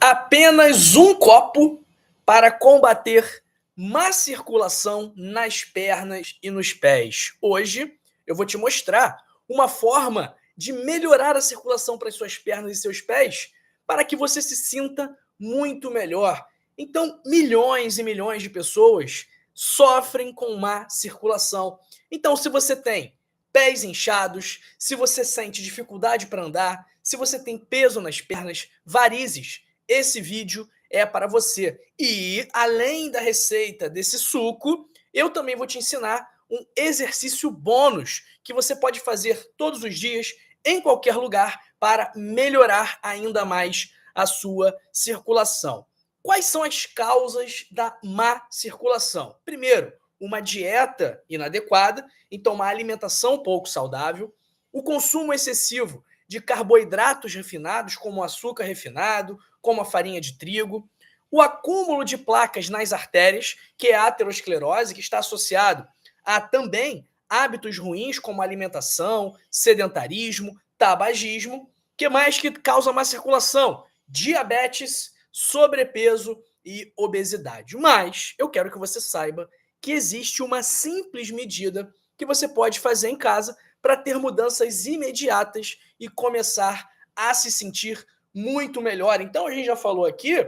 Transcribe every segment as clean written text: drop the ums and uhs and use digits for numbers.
Apenas um copo para combater má circulação nas pernas e nos pés. Hoje eu vou te mostrar uma forma de melhorar a circulação para as suas pernas e seus pés para que você se sinta muito melhor. Então, milhões e milhões de pessoas sofrem com má circulação. Então, se você tem pés inchados, se você sente dificuldade para andar, se você tem peso nas pernas, varizes, esse vídeo é para você. E, além da receita desse suco, eu também vou te ensinar um exercício bônus que você pode fazer todos os dias, em qualquer lugar, para melhorar ainda mais a sua circulação. Quais são as causas da má circulação? Primeiro, uma dieta inadequada, então uma alimentação pouco saudável, o consumo excessivo de carboidratos refinados, como o açúcar refinado, como a farinha de trigo, o acúmulo de placas nas artérias, que é a aterosclerose, que está associado a também hábitos ruins, como alimentação, sedentarismo, tabagismo. Que mais que causa má circulação? Diabetes, sobrepeso e obesidade. Mas eu quero que você saiba que existe uma simples medida que você pode fazer em casa para ter mudanças imediatas e começar a se sentir muito melhor. Então a gente já falou aqui,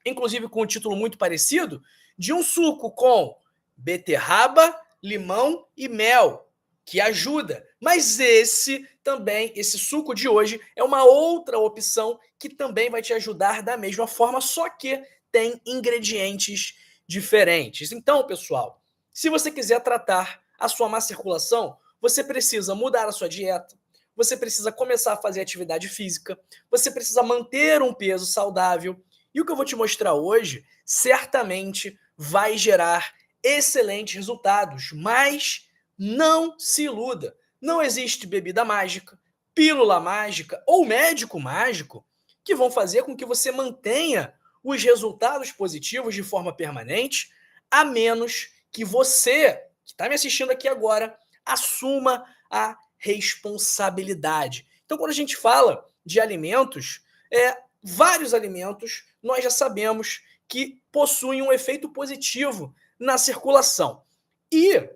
inclusive com um título muito parecido, de um suco com beterraba, limão e mel, que ajuda. Mas esse suco de hoje é uma outra opção que também vai te ajudar da mesma forma, só que tem ingredientes diferentes. Então, pessoal, se você quiser tratar a sua má circulação, você precisa mudar a sua dieta, você precisa começar a fazer atividade física, você precisa manter um peso saudável. E o que eu vou te mostrar hoje certamente vai gerar excelentes resultados, mas não se iluda. Não existe bebida mágica, pílula mágica ou médico mágico que vão fazer com que você mantenha os resultados positivos de forma permanente, a menos que você, que está me assistindo aqui agora, assuma a responsabilidade. Então, quando a gente fala de alimentos, vários alimentos nós já sabemos que possuem um efeito positivo na circulação. E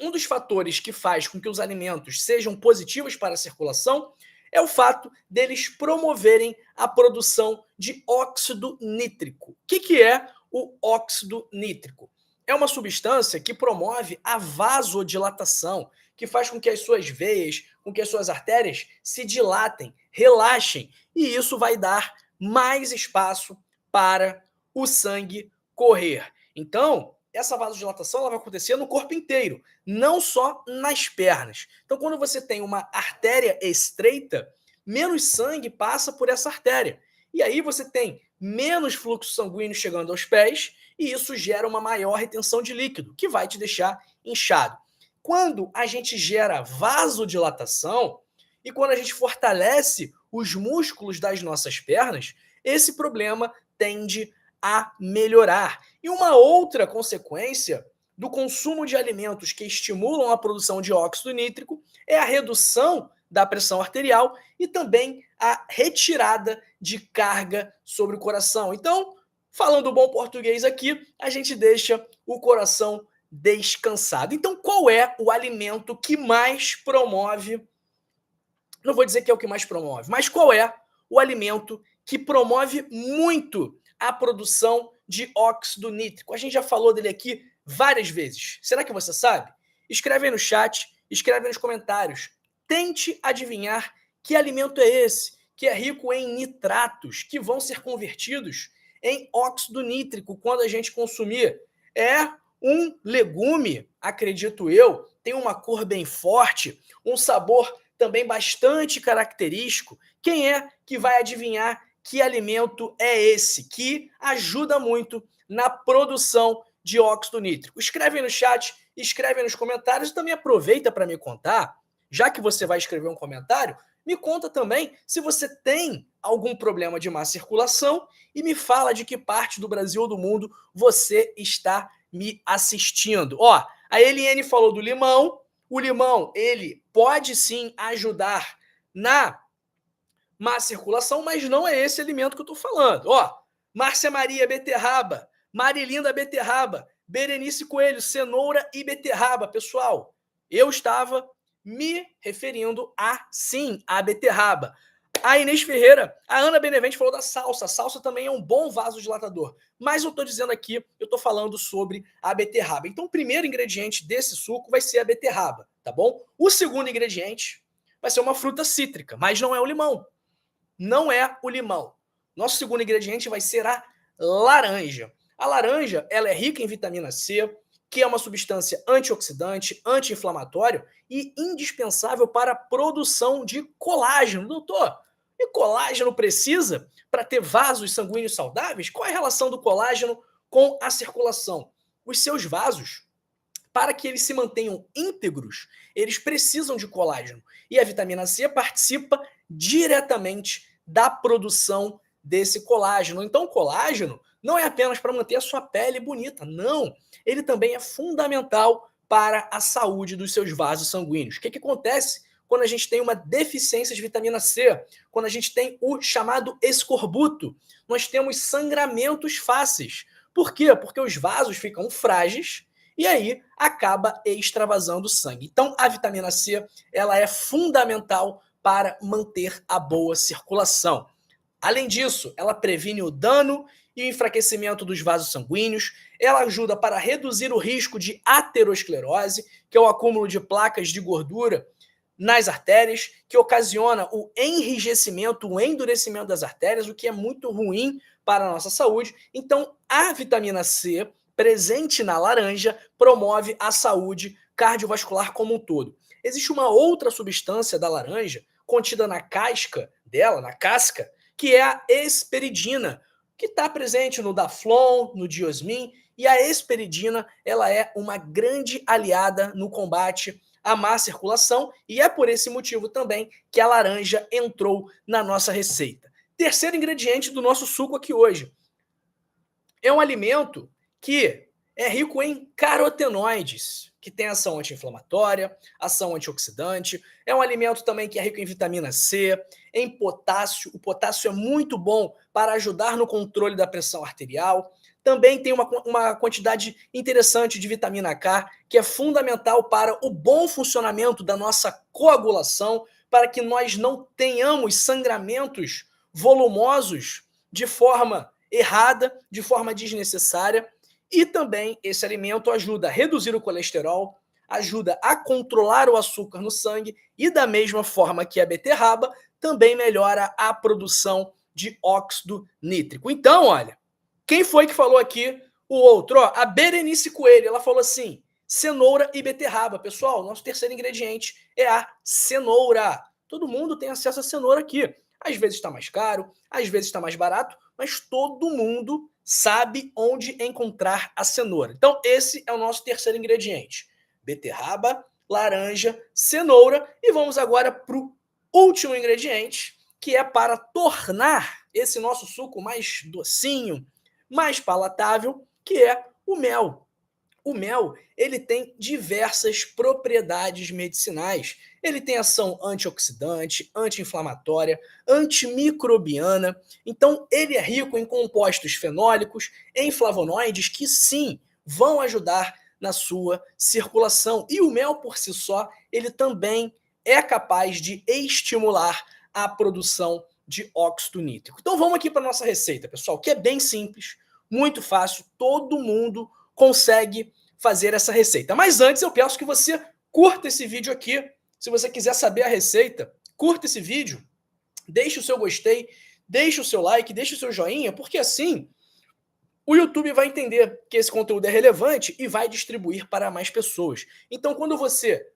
um dos fatores que faz com que os alimentos sejam positivos para a circulação é o fato deles promoverem a produção de óxido nítrico. O que é o óxido nítrico? É uma substância que promove a vasodilatação, que faz com que as suas veias, com que as suas artérias se dilatem, relaxem, e isso vai dar mais espaço para o sangue correr. Então, essa vasodilatação ela vai acontecer no corpo inteiro, não só nas pernas. Então, quando você tem uma artéria estreita, menos sangue passa por essa artéria. E aí você tem menos fluxo sanguíneo chegando aos pés, e isso gera uma maior retenção de líquido, que vai te deixar inchado. Quando a gente gera vasodilatação e quando a gente fortalece os músculos das nossas pernas, esse problema tende a melhorar. E uma outra consequência do consumo de alimentos que estimulam a produção de óxido nítrico é a redução da pressão arterial e também a retirada de carga sobre o coração. Então, falando bom português aqui, a gente deixa o coração descansado. Então, qual é o alimento que mais promove? Não vou dizer que é o que mais promove, mas qual é o alimento que promove muito a produção de óxido nítrico? A gente já falou dele aqui várias vezes. Será que você sabe? Escreve aí no chat, escreve aí nos comentários. Tente adivinhar que alimento é esse, que é rico em nitratos, que vão ser convertidos em óxido nítrico quando a gente consumir. É um legume, acredito eu, tem uma cor bem forte, um sabor também bastante característico. Quem é que vai adivinhar que alimento é esse que ajuda muito na produção de óxido nítrico? Escreve aí no chat, escreve aí nos comentários e também aproveita para me contar, já que você vai escrever um comentário, me conta também se você tem algum problema de má circulação e me fala de que parte do Brasil ou do mundo você está me assistindo. Ó, a Eliane falou do limão. O limão, ele pode sim ajudar na má circulação, mas não é esse alimento que eu estou falando. Ó, Márcia Maria, beterraba. Marilinda, beterraba. Berenice Coelho, cenoura e beterraba. Pessoal, eu estava me referindo sim, a beterraba. A Inês Ferreira, a Ana Benevente falou da salsa. A salsa também é um bom vasodilatador. Mas eu estou dizendo aqui, eu estou falando sobre a beterraba. Então, o primeiro ingrediente desse suco vai ser a beterraba, tá bom? O segundo ingrediente vai ser uma fruta cítrica, mas não é o limão. Não é o limão. Nosso segundo ingrediente vai ser a laranja. A laranja, ela é rica em vitamina C, que é uma substância antioxidante, anti-inflamatório e indispensável para a produção de colágeno. Doutor, e colágeno precisa para ter vasos sanguíneos saudáveis? Qual é a relação do colágeno com a circulação? Os seus vasos, para que eles se mantenham íntegros, eles precisam de colágeno. E a vitamina C participa diretamente da produção desse colágeno. Então, o colágeno não é apenas para manter a sua pele bonita, não. Ele também é fundamental para a saúde dos seus vasos sanguíneos. O que acontece quando a gente tem uma deficiência de vitamina C? Quando a gente tem o chamado escorbuto, nós temos sangramentos fáceis. Por quê? Porque os vasos ficam frágeis e aí acaba extravasando sangue. Então, a vitamina C, ela é fundamental para manter a boa circulação. Além disso, ela previne o dano e o enfraquecimento dos vasos sanguíneos, ela ajuda para reduzir o risco de aterosclerose, que é o acúmulo de placas de gordura nas artérias, que ocasiona o enrijecimento, o endurecimento das artérias, o que é muito ruim para a nossa saúde. Então, a vitamina C presente na laranja promove a saúde cardiovascular como um todo. Existe uma outra substância da laranja contida na casca dela, na casca, que é a hesperidina, que está presente no Daflon, no Diosmin, e a hesperidina ela é uma grande aliada no combate à má circulação, e é por esse motivo também que a laranja entrou na nossa receita. Terceiro ingrediente do nosso suco aqui hoje. É um alimento que é rico em carotenoides, que tem ação anti-inflamatória, ação antioxidante. É um alimento também que é rico em vitamina C, em potássio. O potássio é muito bom para ajudar no controle da pressão arterial. Também tem uma quantidade interessante de vitamina K, que é fundamental para o bom funcionamento da nossa coagulação, para que nós não tenhamos sangramentos volumosos de forma errada, de forma desnecessária. E também esse alimento ajuda a reduzir o colesterol, ajuda a controlar o açúcar no sangue e da mesma forma que a beterraba, também melhora a produção de óxido nítrico. Então, olha, quem foi que falou aqui? O outro, ó, a Berenice Coelho, ela falou assim, cenoura e beterraba. Pessoal, nosso terceiro ingrediente é a cenoura. Todo mundo tem acesso à cenoura aqui. Às vezes está mais caro, às vezes está mais barato, mas todo mundo sabe onde encontrar a cenoura. Então, esse é o nosso terceiro ingrediente. Beterraba, laranja, cenoura. E vamos agora para o último ingrediente, que é para tornar esse nosso suco mais docinho, mais palatável, que é o mel. O mel, ele tem diversas propriedades medicinais. Ele tem ação antioxidante, anti-inflamatória, antimicrobiana. Então, ele é rico em compostos fenólicos, em flavonoides que sim vão ajudar na sua circulação. E o mel por si só, ele também é capaz de estimular a produção de óxido nítrico. Então, vamos aqui para a nossa receita, pessoal, que é bem simples, muito fácil, todo mundo consegue fazer essa receita. Mas antes eu peço que você curta esse vídeo aqui. Se você quiser saber a receita, curta esse vídeo, deixe o seu gostei, deixe o seu like, deixe o seu joinha, porque assim o YouTube vai entender que esse conteúdo é relevante e vai distribuir para mais pessoas. Então, quando você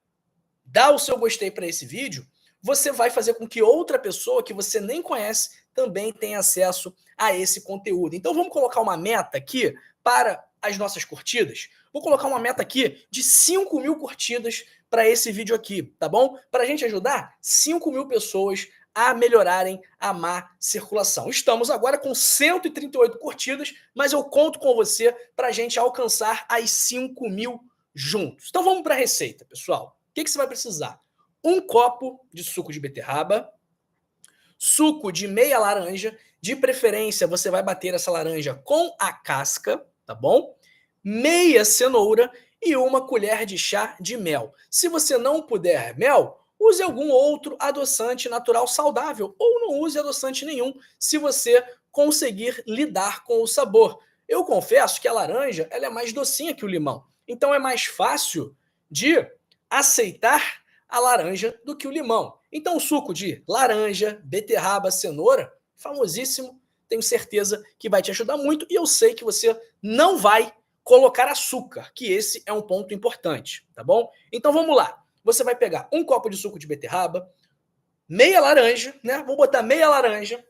dá o seu gostei para esse vídeo, você vai fazer com que outra pessoa que você nem conhece também tenha acesso a esse conteúdo. Então, vamos colocar uma meta aqui para as nossas curtidas. Vou colocar uma meta aqui de 5.000 curtidas para esse vídeo aqui, tá bom? Para a gente ajudar 5.000 pessoas a melhorarem a má circulação. Estamos agora com 138 curtidas, mas eu conto com você para a gente alcançar as 5.000 juntos. Então vamos para a receita, pessoal. O que você vai precisar? Um copo de suco de beterraba, suco de meia laranja, de preferência você vai bater essa laranja com a casca, tá bom? Meia cenoura e uma colher de chá de mel. Se você não puder mel, use algum outro adoçante natural saudável ou não use adoçante nenhum, se você conseguir lidar com o sabor. Eu confesso que a laranja ela é mais docinha que o limão, então é mais fácil de aceitar a laranja do que o limão. Então, o suco de laranja, beterraba, cenoura, famosíssimo, tenho certeza que vai te ajudar muito e eu sei que você não vai colocar açúcar, que esse é um ponto importante, tá bom? Então vamos lá. Você vai pegar um copo de suco de beterraba, meia laranja, né? Vou botar meia laranja,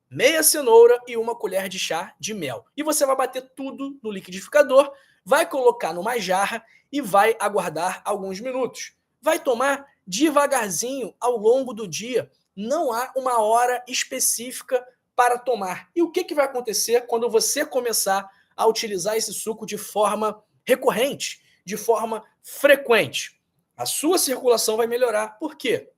meia cenoura e uma colher de chá de mel. E você vai bater tudo no liquidificador, vai colocar numa jarra e vai aguardar alguns minutos. Vai tomar devagarzinho ao longo do dia. Não há uma hora específica para tomar. E o que vai acontecer quando você começar a utilizar esse suco de forma recorrente, de forma frequente? A sua circulação vai melhorar. Por quê?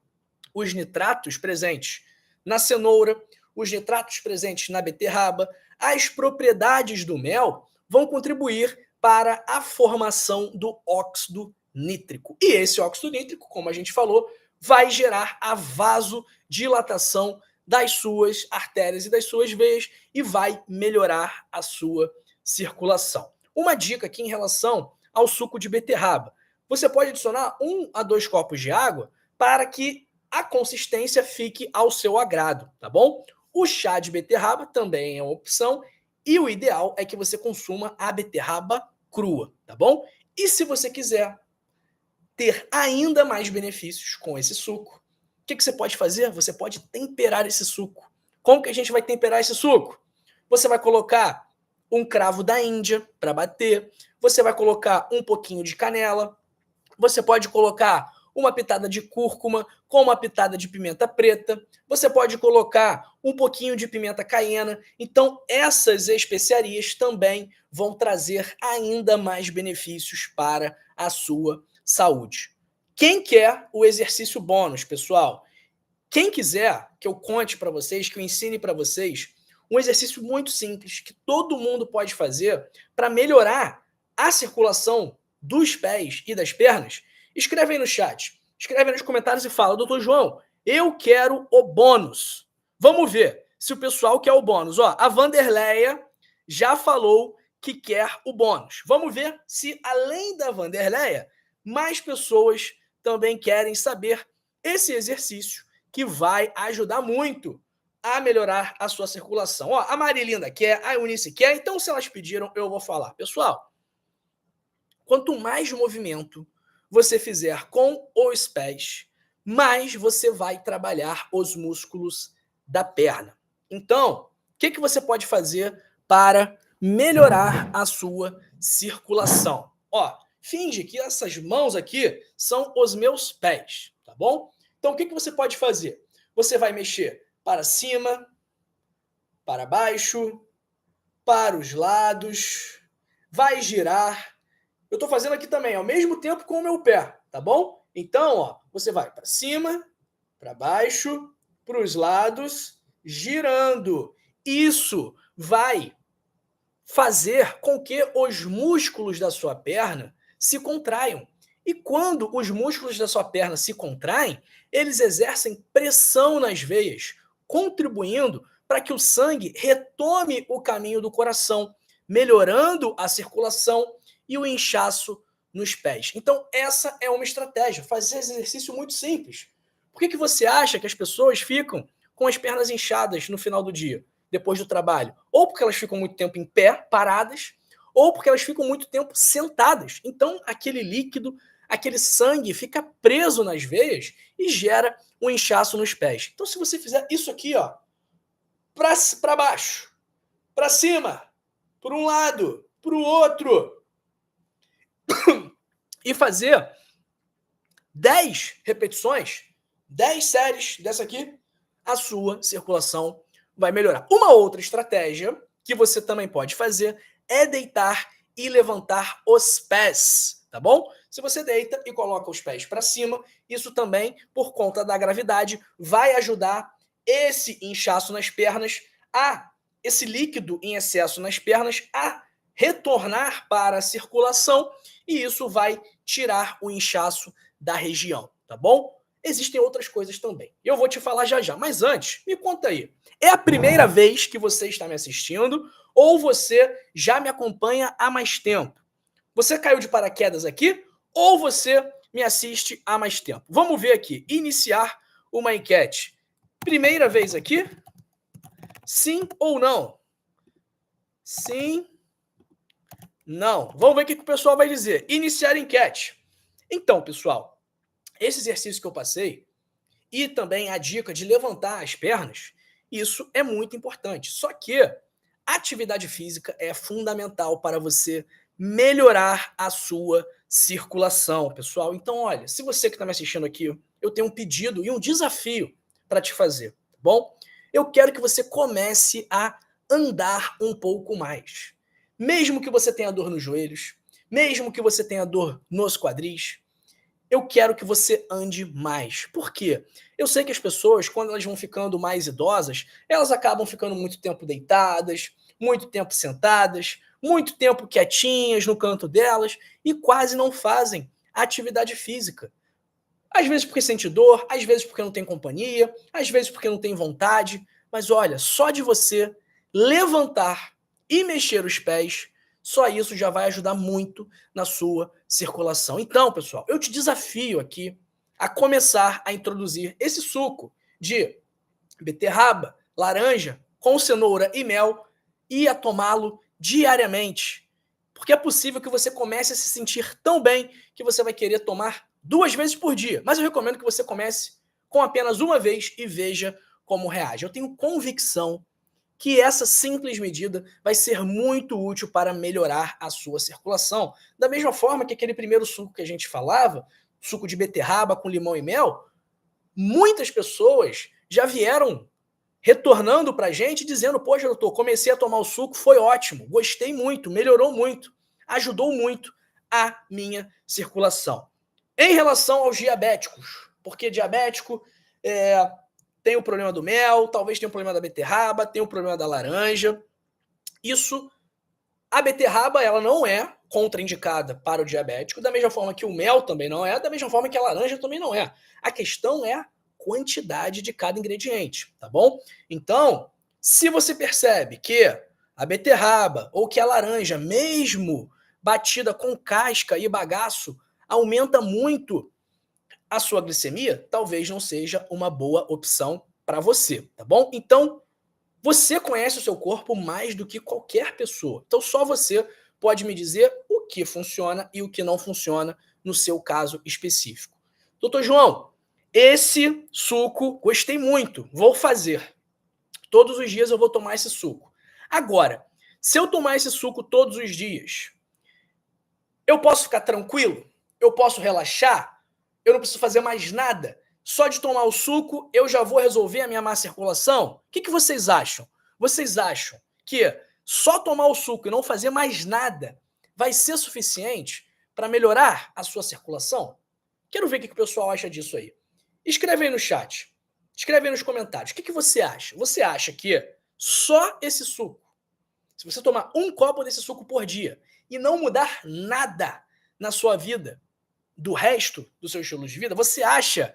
Os nitratos presentes na cenoura, os nitratos presentes na beterraba, as propriedades do mel vão contribuir para a formação do óxido nítrico. E esse óxido nítrico, como a gente falou, vai gerar a vasodilatação das suas artérias e das suas veias e vai melhorar a sua circulação. Uma dica aqui em relação ao suco de beterraba. Você pode adicionar 1 a 2 copos de água para que a consistência fique ao seu agrado, tá bom? O chá de beterraba também é uma opção e o ideal é que você consuma a beterraba crua, tá bom? E se você quiser ter ainda mais benefícios com esse suco, o que você pode fazer? Você pode temperar esse suco. Como que a gente vai temperar esse suco? Você vai colocar um cravo da Índia para bater, você vai colocar um pouquinho de canela, você pode colocar uma pitada de cúrcuma com uma pitada de pimenta preta. Você pode colocar um pouquinho de pimenta caiena. Então, essas especiarias também vão trazer ainda mais benefícios para a sua saúde. Quem quer o exercício bônus, pessoal? Quem quiser que eu conte para vocês, que eu ensine para vocês, um exercício muito simples que todo mundo pode fazer para melhorar a circulação dos pés e das pernas, escreve aí no chat, escreve aí nos comentários e fala: doutor João, eu quero o bônus. Vamos ver se o pessoal quer o bônus. Ó, a Vanderleia já falou que quer o bônus. Vamos ver se, além da Vanderleia, mais pessoas também querem saber esse exercício que vai ajudar muito a melhorar a sua circulação. Ó, a Marilinda quer, a Eunice quer, então se elas pediram, eu vou falar. Pessoal, quanto mais movimento você fizer com os pés, mais você vai trabalhar os músculos da perna. Então, o que você pode fazer para melhorar a sua circulação? Ó, finge que essas mãos aqui são os meus pés, tá bom? Então, o que você pode fazer? Você vai mexer para cima, para baixo, para os lados, vai girar. Eu estou fazendo aqui também ao mesmo tempo com o meu pé, tá bom? Então, ó, você vai para cima, para baixo, para os lados, girando. Isso vai fazer com que os músculos da sua perna se contraiam. E quando os músculos da sua perna se contraem, eles exercem pressão nas veias, contribuindo para que o sangue retome o caminho do coração, melhorando a circulação e o inchaço nos pés. Então, essa é uma estratégia, fazer esse exercício muito simples. Por que você acha que as pessoas ficam com as pernas inchadas no final do dia, depois do trabalho? Ou porque elas ficam muito tempo em pé, paradas, ou porque elas ficam muito tempo sentadas. Então, aquele líquido, aquele sangue fica preso nas veias e gera um inchaço nos pés. Então, se você fizer isso aqui, ó, para baixo, para cima, para um lado, para o outro, e fazer 10 repetições, 10 séries dessa aqui, a sua circulação vai melhorar. Uma outra estratégia que você também pode fazer é deitar e levantar os pés, tá bom? Se você deita e coloca os pés para cima, isso também, por conta da gravidade, vai ajudar esse inchaço nas pernas, esse líquido em excesso nas pernas, a retornar para a circulação, e isso vai tirar o inchaço da região, tá bom? Existem outras coisas também. Eu vou te falar já já, mas antes, me conta aí. É a primeira vez que você está me assistindo ou você já me acompanha há mais tempo? Você caiu de paraquedas aqui ou você me assiste há mais tempo? Vamos ver aqui. Iniciar uma enquete. Primeira vez aqui? Sim ou não? Sim, não. Vamos ver o que o pessoal vai dizer. Iniciar enquete. Então, pessoal, esse exercício que eu passei e também a dica de levantar as pernas, isso é muito importante. Só que a atividade física é fundamental para você melhorar a sua circulação, pessoal. Então, olha, se você que está me assistindo aqui, eu tenho um pedido e um desafio para te fazer, tá bom? Eu quero que você comece a andar um pouco mais. Mesmo que você tenha dor nos joelhos, mesmo que você tenha dor nos quadris, eu quero que você ande mais. Por quê? Eu sei que as pessoas, quando elas vão ficando mais idosas, elas acabam ficando muito tempo deitadas, muito tempo sentadas, muito tempo quietinhas no canto delas e quase não fazem atividade física. Às vezes porque sente dor, às vezes porque não tem companhia, às vezes porque não tem vontade. Mas olha, só de você levantar e mexer os pés, só isso já vai ajudar muito na sua circulação. Então, pessoal, eu te desafio aqui a começar a introduzir esse suco de beterraba, laranja, com cenoura e mel e a tomá-lo diariamente. Porque é possível que você comece a se sentir tão bem que você vai querer tomar 2 vezes por dia. Mas eu recomendo que você comece com apenas uma vez e veja como reage. Eu tenho convicção que essa simples medida vai ser muito útil para melhorar a sua circulação. Da mesma forma que aquele primeiro suco que a gente falava, suco de beterraba com limão e mel, muitas pessoas já vieram retornando para a gente dizendo: poxa, doutor, comecei a tomar o suco, foi ótimo, gostei muito, melhorou muito, ajudou muito a minha circulação. Em relação aos diabéticos, porque diabético tem o problema do mel, talvez tenha o problema da beterraba, tem o problema da laranja. Isso, a beterraba, ela não é contraindicada para o diabético, da mesma forma que o mel também não é, da mesma forma que a laranja também não é. A questão é a quantidade de cada ingrediente, tá bom? Então, se você percebe que a beterraba ou que a laranja, mesmo batida com casca e bagaço, aumenta muito a sua glicemia, talvez não seja uma boa opção para você, tá bom? Então, você conhece o seu corpo mais do que qualquer pessoa. Então, só você pode me dizer o que funciona e o que não funciona no seu caso específico. Doutor João, esse suco, gostei muito, vou fazer. Todos os dias eu vou tomar esse suco. Agora, se eu tomar esse suco todos os dias, eu posso ficar tranquilo? Eu posso relaxar? Eu não preciso fazer mais nada? Só de tomar o suco eu já vou resolver a minha má circulação? O que vocês acham? Vocês acham que só tomar o suco e não fazer mais nada vai ser suficiente para melhorar a sua circulação? Quero ver o que o pessoal acha disso aí. Escreve aí no chat. Escreve aí nos comentários. O que você acha? Você acha que só esse suco, se você tomar um copo desse suco por dia e não mudar nada na sua vida, do resto do seu estilo de vida, você acha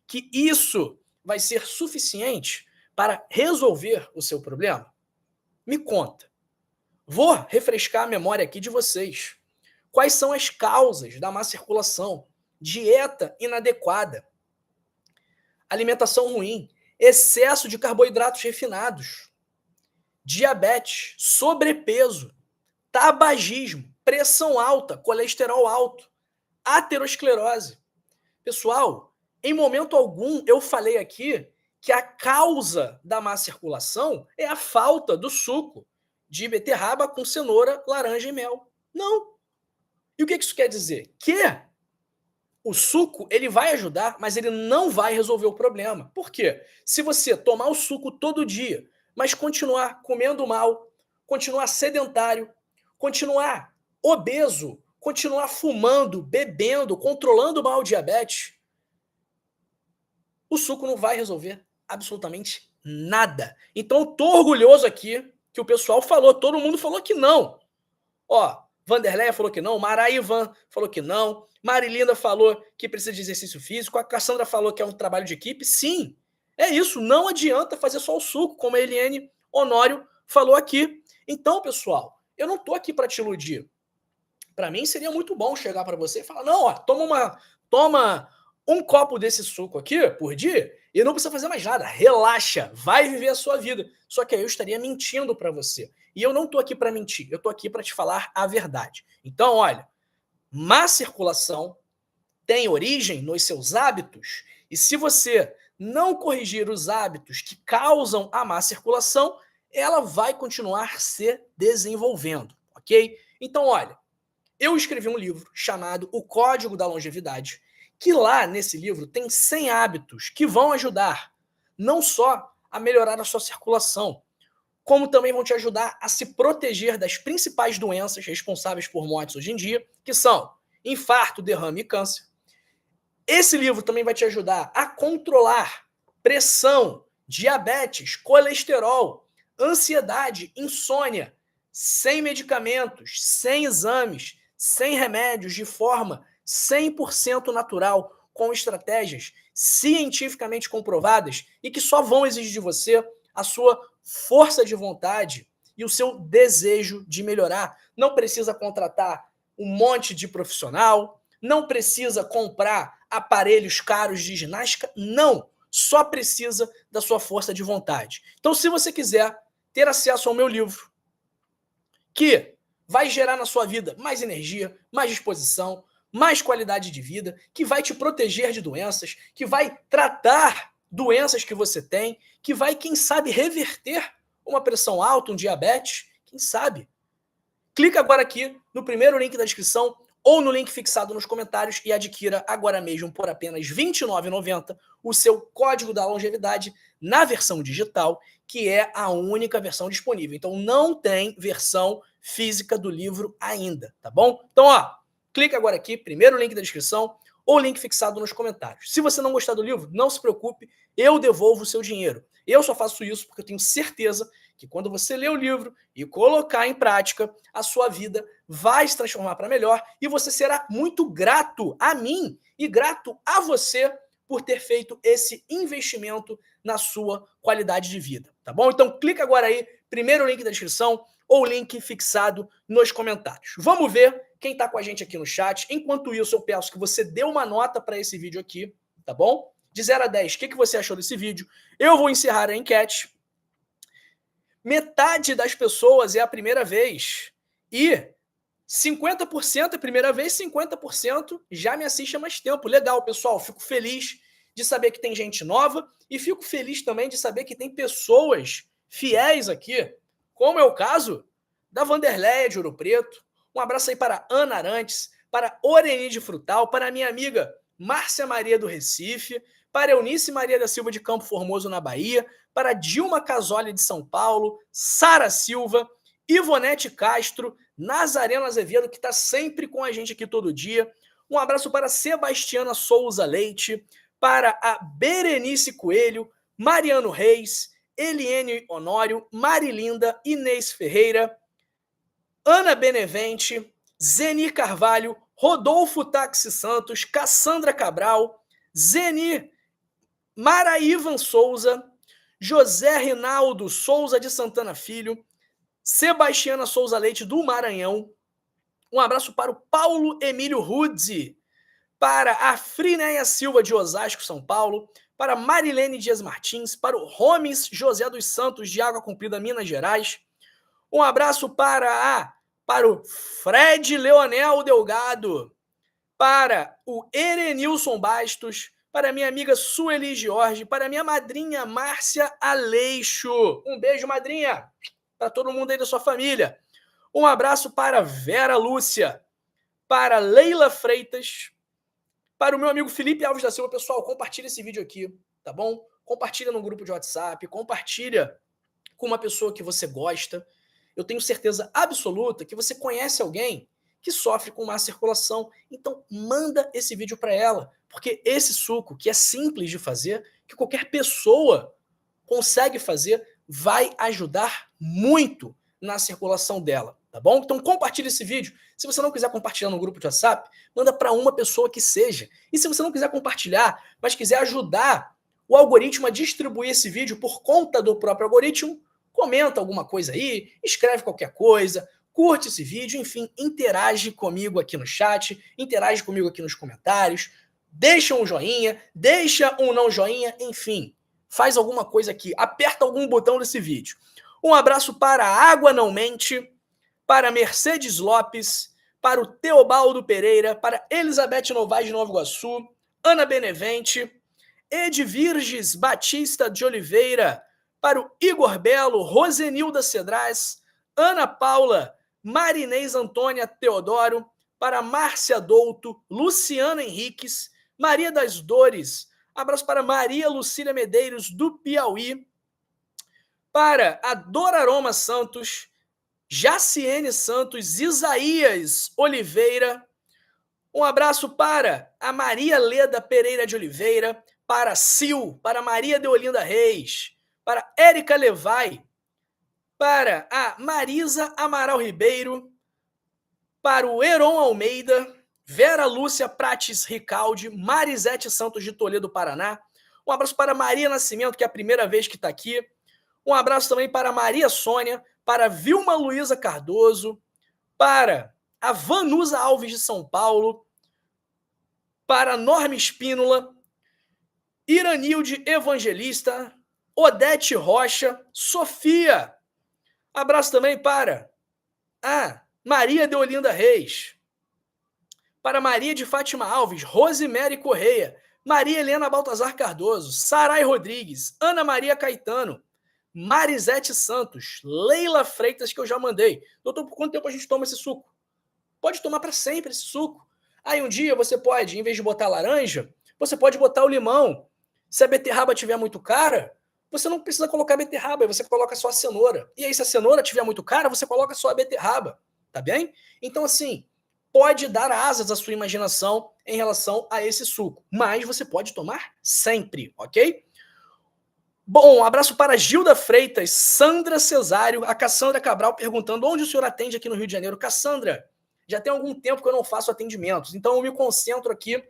que isso vai ser suficiente para resolver o seu problema? Me conta. Vou refrescar a memória aqui de vocês. Quais são as causas da má circulação? Dieta inadequada, alimentação ruim, excesso de carboidratos refinados, diabetes, sobrepeso, tabagismo, pressão alta, colesterol alto, aterosclerose. Pessoal, em momento algum eu falei aqui que a causa da má circulação é a falta do suco de beterraba com cenoura, laranja e mel. Não. E o que isso quer dizer? Que o suco ele vai ajudar, mas ele não vai resolver o problema. Por quê? Se você tomar o suco todo dia, mas continuar comendo mal, continuar sedentário, continuar obeso, continuar fumando, bebendo, controlando mal o diabetes, o suco não vai resolver absolutamente nada. Então, eu tô orgulhoso aqui que o pessoal falou, todo mundo falou que não. Ó, Vanderleia falou que não, Maraivan falou que não, Marilinda falou que precisa de exercício físico, a Cassandra falou que é um trabalho de equipe. Sim, é isso, não adianta fazer só o suco, como a Eliane Honório falou aqui. Então, pessoal, eu não tô aqui para te iludir. Para mim seria muito bom chegar para você e falar: "Não, ó, toma um copo desse suco aqui por dia e não precisa fazer mais nada. Relaxa, vai viver a sua vida". Só que aí eu estaria mentindo para você. E eu não tô aqui para mentir, eu tô aqui para te falar a verdade. Então, olha, má circulação tem origem nos seus hábitos, e se você não corrigir os hábitos que causam a má circulação, ela vai continuar se desenvolvendo, ok? Então, olha, eu escrevi um livro chamado O Código da Longevidade, que lá nesse livro tem 100 hábitos que vão ajudar não só a melhorar a sua circulação, como também vão te ajudar a se proteger das principais doenças responsáveis por mortes hoje em dia, que são infarto, derrame e câncer. Esse livro também vai te ajudar a controlar pressão, diabetes, colesterol, ansiedade, insônia, sem medicamentos, sem exames, sem remédios, de forma 100% natural, com estratégias cientificamente comprovadas e que só vão exigir de você a sua força de vontade e o seu desejo de melhorar. Não precisa contratar um monte de profissional, não precisa comprar aparelhos caros de ginástica, não. Só precisa da sua força de vontade. Então, se você quiser ter acesso ao meu livro, que vai gerar na sua vida mais energia, mais disposição, mais qualidade de vida, que vai te proteger de doenças, que vai tratar doenças que você tem, que vai, quem sabe, reverter uma pressão alta, um diabetes, quem sabe. Clica agora aqui no primeiro link da descrição ou no link fixado nos comentários e adquira agora mesmo por apenas R$ 29,90 o seu Código da Longevidade na versão digital, que é a única versão disponível. Então não tem versão física do livro ainda, tá bom? Então, ó, clica agora aqui, primeiro link da descrição ou link fixado nos comentários. Se você não gostar do livro, não se preocupe, eu devolvo o seu dinheiro. Eu só faço isso porque eu tenho certeza que quando você ler o livro e colocar em prática, a sua vida vai se transformar para melhor e você será muito grato a mim e grato a você por ter feito esse investimento na sua qualidade de vida, tá bom? Então clica agora aí, primeiro link da descrição ou link fixado nos comentários. Vamos ver quem está com a gente aqui no chat. Enquanto isso, eu peço que você dê uma nota para esse vídeo aqui, tá bom? De 0 a 10, o que você achou desse vídeo? Eu vou encerrar a enquete. Metade das pessoas é a primeira vez. E 50% é a primeira vez, 50% já me assiste há mais tempo. Legal, pessoal. Fico feliz de saber que tem gente nova e fico feliz também de saber que tem pessoas fiéis aqui, como é o caso da Vanderleia de Ouro Preto. Um abraço aí para Ana Arantes, para Oreni de Frutal, para minha amiga Márcia Maria do Recife, para Eunice Maria da Silva de Campo Formoso, na Bahia, para Dilma Casoli de São Paulo, Sara Silva, Ivonete Castro, Nazareno Azevedo, que está sempre com a gente aqui todo dia. Um abraço para Sebastiana Souza Leite, para a Berenice Coelho, Mariano Reis, Eliene Honório, Marilinda, Inês Ferreira, Ana Benevente, Zeni Carvalho, Rodolfo Táxi Santos, Cassandra Cabral, Zeni Maraivan Souza, José Rinaldo Souza de Santana Filho, Sebastiana Souza Leite do Maranhão. Um abraço para o Paulo Emílio Rudzi, para a Frinéia Silva de Osasco, São Paulo, para Marilene Dias Martins, para o Romes José dos Santos de Água Comprida, Minas Gerais. Um abraço para o Fred Leonel Delgado, para o Erenilson Bastos, para minha amiga Sueli Jorge, para minha madrinha Márcia Aleixo. Um beijo, madrinha, para todo mundo aí da sua família. Um abraço para Vera Lúcia, para Leila Freitas, para o meu amigo Felipe Alves da Silva. Pessoal, compartilha esse vídeo aqui, tá bom? Compartilha no grupo de WhatsApp, compartilha com uma pessoa que você gosta. Eu tenho certeza absoluta que você conhece alguém que sofre com má circulação. Então, manda esse vídeo para ela, porque esse suco, que é simples de fazer, que qualquer pessoa consegue fazer, vai ajudar muito na circulação dela, tá bom? Então compartilhe esse vídeo. Se você não quiser compartilhar no grupo de WhatsApp, manda para uma pessoa que seja. E se você não quiser compartilhar, mas quiser ajudar o algoritmo a distribuir esse vídeo por conta do próprio algoritmo, comenta alguma coisa aí, escreve qualquer coisa, curte esse vídeo, enfim, interage comigo aqui no chat, interage comigo aqui nos comentários, deixa um joinha, deixa um não joinha, enfim, faz alguma coisa aqui, aperta algum botão desse vídeo. Um abraço para a Água Não Mente, para Mercedes Lopes, para o Teobaldo Pereira, para Elizabeth Novaes de Nova Iguaçu, Ana Benevente, Edvirges Batista de Oliveira, para o Igor Belo, Rosenilda Cedrais, Ana Paula, Marinês Antônia Teodoro, para Márcia Douto, Luciana Henriques, Maria das Dores, abraço para Maria Lucília Medeiros, do Piauí, para a Doraroma Santos, Jaciene Santos, Isaías Oliveira, um abraço para a Maria Leda Pereira de Oliveira, para Sil, para Maria Deolinda Reis, para Érica Levai, para a Marisa Amaral Ribeiro, para o Heron Almeida, Vera Lúcia Prates Ricaldi, Marisete Santos de Toledo, Paraná. Um abraço para Maria Nascimento, que é a primeira vez que está aqui. Um abraço também para Maria Sônia, para Vilma Luiza Cardoso, para a Vanusa Alves de São Paulo, para Norma Espínola, Iranilde Evangelista, Odete Rocha, Sofia. Abraço também para a Maria Deolinda Reis, para Maria de Fátima Alves, Rosemary Correia, Maria Helena Baltazar Cardoso, Sarai Rodrigues, Ana Maria Caetano, Marisete Santos, Leila Freitas, que eu já mandei. Doutor, por quanto tempo a gente toma esse suco? Pode tomar para sempre esse suco. Aí um dia você pode, em vez de botar laranja, você pode botar o limão. Se a beterraba estiver muito cara, você não precisa colocar beterraba, você coloca só a cenoura. E aí, se a cenoura estiver muito cara, você coloca só a beterraba, tá bem? Então, assim, pode dar asas à sua imaginação em relação a esse suco, mas você pode tomar sempre, ok? Bom, um abraço para Gilda Freitas, Sandra Cesário, a Cassandra Cabral perguntando onde o senhor atende aqui no Rio de Janeiro. Cassandra, já tem algum tempo que eu não faço atendimentos, então eu me concentro aqui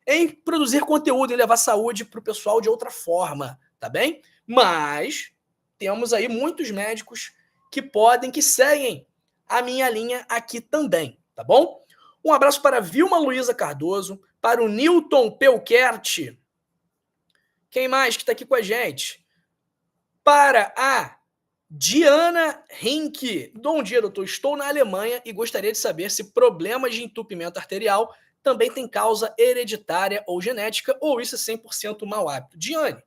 em produzir conteúdo, em levar saúde para o pessoal de outra forma, tá bem? Mas temos aí muitos médicos que seguem a minha linha aqui também, tá bom? Um abraço para Vilma Luiza Cardoso, para o Newton Pelkert. Quem mais que está aqui com a gente? Para a Diana Rink. Bom dia, doutor. Estou na Alemanha e gostaria de saber se problemas de entupimento arterial também tem causa hereditária ou genética, ou isso é 100% mau hábito. Diane,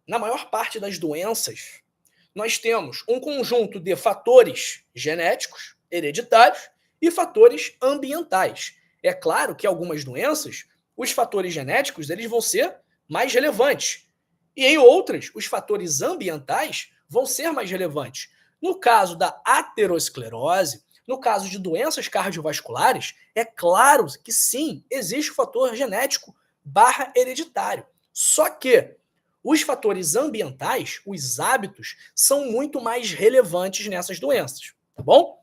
na maior parte das doenças, nós temos um conjunto de fatores genéticos, hereditários, e fatores ambientais. É claro que algumas doenças, os fatores genéticos eles vão ser mais relevantes. E em outras, os fatores ambientais vão ser mais relevantes. No caso da aterosclerose, no caso de doenças cardiovasculares, é claro que sim, existe o fator genético / hereditário. Só que os fatores ambientais, os hábitos, são muito mais relevantes nessas doenças, tá bom?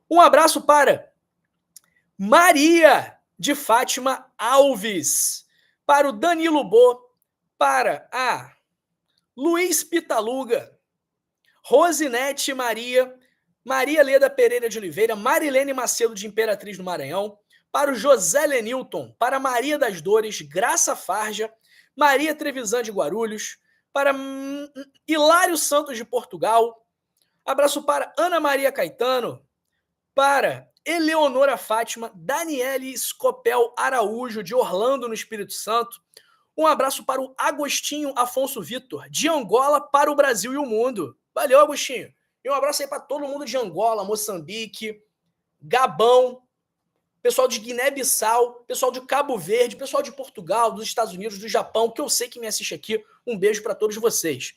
Um abraço para Maria de Fátima Alves, para o Danilo Bo, para a Luiz Pitaluga, Rosinete Maria, Maria Leda Pereira de Oliveira, Marilene Macedo de Imperatriz do Maranhão, para o José Lenilton, para Maria das Dores, Graça Farja, Maria Trevisan de Guarulhos, para Hilário Santos de Portugal, abraço para Ana Maria Caetano, para Eleonora Fátima, Daniele Scopel Araújo de Orlando, no Espírito Santo, um abraço para o Agostinho Afonso Vitor, de Angola para o Brasil e o mundo. Valeu, Agostinho. E um abraço aí para todo mundo de Angola, Moçambique, Gabão, pessoal de Guiné-Bissau, pessoal de Cabo Verde, pessoal de Portugal, dos Estados Unidos, do Japão, que eu sei que me assiste aqui. Um beijo para todos vocês.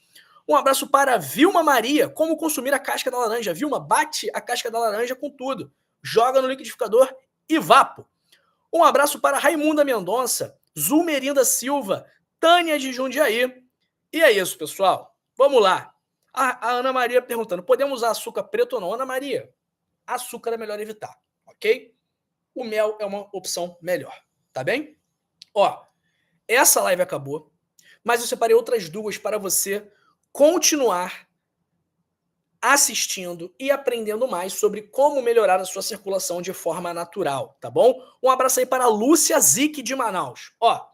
Um abraço para Vilma Maria. Como consumir a casca da laranja? Vilma, bate a casca da laranja com tudo. Joga no liquidificador e vapo. Um abraço para Raimunda Mendonça, Zulmerinda Silva, Tânia de Jundiaí E é isso, pessoal. Vamos lá. A Ana Maria perguntando, podemos usar açúcar preto ou não? Ana Maria, açúcar é melhor evitar, ok? O mel é uma opção melhor, tá bem? Ó, essa live acabou, mas eu separei outras duas para você continuar assistindo e aprendendo mais sobre como melhorar a sua circulação de forma natural, tá bom? Um abraço aí para a Lúcia Zic de Manaus. Ó,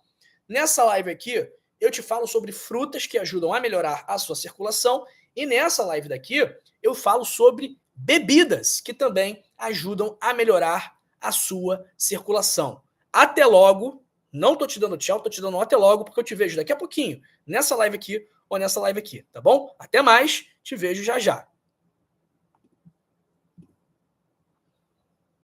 nessa live aqui, eu te falo sobre frutas que ajudam a melhorar a sua circulação e nessa live daqui, eu falo sobre bebidas que também ajudam a melhorar a sua circulação. Até logo. Não tô te dando tchau, tô te dando um até logo, porque eu te vejo daqui a pouquinho, nessa live aqui ou nessa live aqui, tá bom? Até mais, te vejo já já.